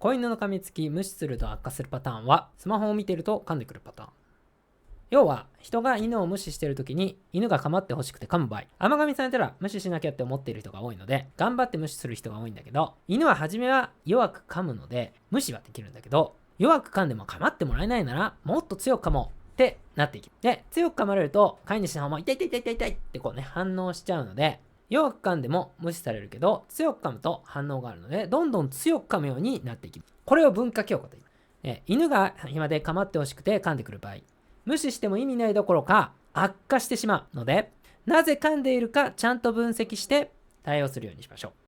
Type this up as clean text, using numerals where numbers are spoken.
子犬の噛みつき無視すると悪化するパターンは、スマホを見てると噛んでくるパターン。要は、人が犬を無視してる時に犬が噛まってほしくて噛む場合、甘噛みされたら無視しなきゃって思っている人が多いので、頑張って無視する人が多いんだけど、犬は初めは弱く噛むので無視はできるんだけど、弱く噛んでも構ってもらえないならもっと強く噛もうってなっていき、で強く噛まれると飼い主の方も痛い痛い痛い痛い痛いってこうね反応しちゃうので、弱く噛んでも無視されるけど強く噛むと反応があるので、どんどん強く噛むようになっていきます。これを分化強化と言います。犬が暇で構ってほしくて噛んでくる場合、無視しても意味ないどころか悪化してしまうので、なぜ噛んでいるかちゃんと分析して対応するようにしましょう。